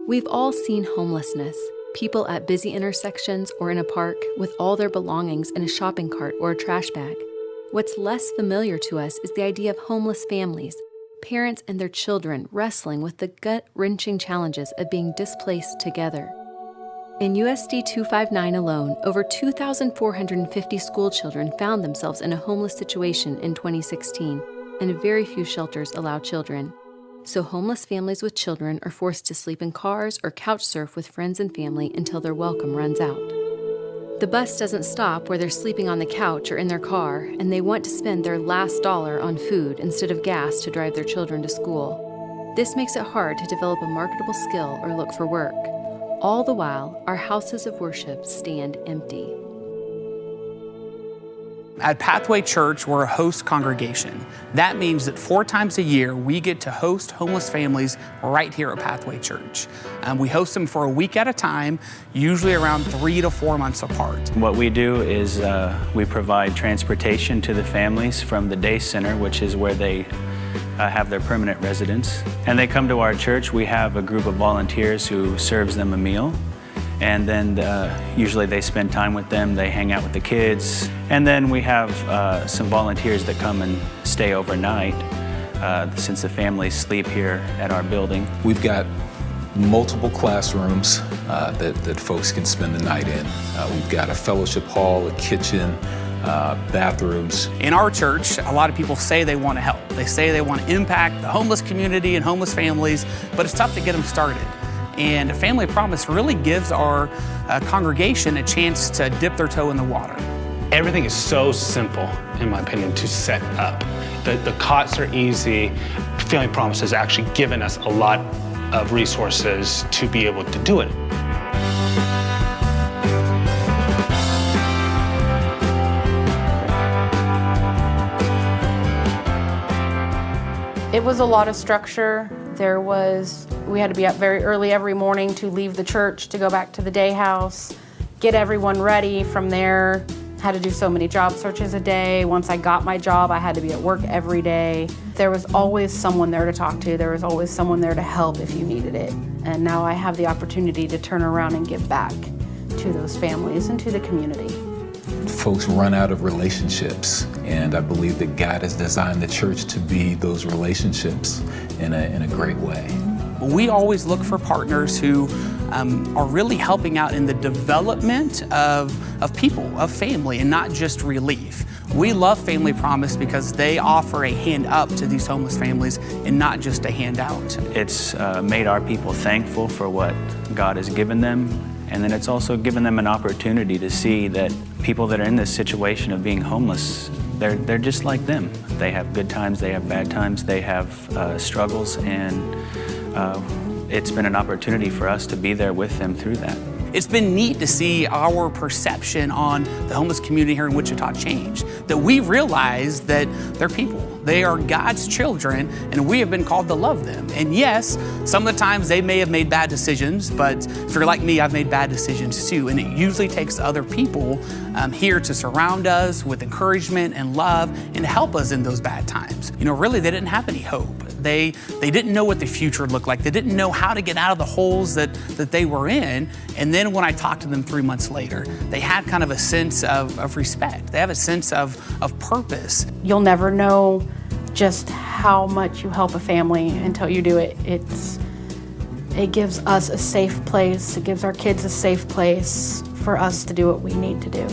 We've all seen homelessness, people at busy intersections or in a park with all their belongings in a shopping cart or a trash bag. What's less familiar to us is the idea of homeless families, parents and their children wrestling with the gut-wrenching challenges of being displaced together. In USD 259 alone, over 2,450 school children found themselves in a homeless situation in 2016, and very few shelters allow children. So homeless families with children are forced to sleep in cars or couch surf with friends and family until their welcome runs out. The bus doesn't stop where they're sleeping on the couch or in their car, and they want to spend their last dollar on food instead of gas to drive their children to school. This makes it hard to develop a marketable skill or look for work. All the while, our houses of worship stand empty. At Pathway Church, we're a host congregation. That means that 4 times a year, we get to host homeless families right here at Pathway Church. We host them for a week at a time, usually around 3 to 4 months apart. What we do is we provide transportation to the families from the day center, which is where they have their permanent residence. And they come to our church. We have a group of volunteers who serves them a meal. And then usually they spend time with them, they hang out with the kids. And then we have some volunteers that come and stay overnight since the families sleep here at our building. We've got multiple classrooms that folks can spend the night in. We've got a fellowship hall, a kitchen, bathrooms. In our church, a lot of people say they want to help. They say they want to impact the homeless community and homeless families, but it's tough to get them started. And Family Promise really gives our congregation a chance to dip their toe in the water. Everything is so simple, in my opinion, to set up. The cots are easy. Family Promise has actually given us a lot of resources to be able to do it. It was a lot of structure. We had to be up very early every morning to leave the church to go back to the day house, get everyone ready. From there, had to do so many job searches a day. Once I got my job, I had to be at work every day. There was always someone there to talk to. There was always someone there to help if you needed it. And now I have the opportunity to turn around and give back to those families and to the community. Folks run out of relationships, and I believe that God has designed the church to be those relationships in a great way. We always look for partners who are really helping out in the development of people, of family, and not just relief. We love Family Promise because they offer a hand up to these homeless families and not just a handout. It's made our people thankful for what God has given them, and then it's also given them an opportunity to see that people that are in this situation of being homeless, they're just like them. They have good times, they have bad times, they have struggles, and it's been an opportunity for us to be there with them through that. It's been neat to see our perception on the homeless community here in Wichita change, that we realize that they're people. They are God's children, and we have been called to love them. And yes, some of the times they may have made bad decisions, but if you're like me, I've made bad decisions too. And it usually takes other people here to surround us with encouragement and love and help us in those bad times. You know, really, they didn't have any hope. They didn't know what the future looked like. They didn't know how to get out of the holes that they were in. And then when I talked to them 3 months later, they had kind of a sense of respect. They have a sense of purpose. You'll never know just how much you help a family until you do it. It gives us a safe place. It gives our kids a safe place for us to do what we need to do.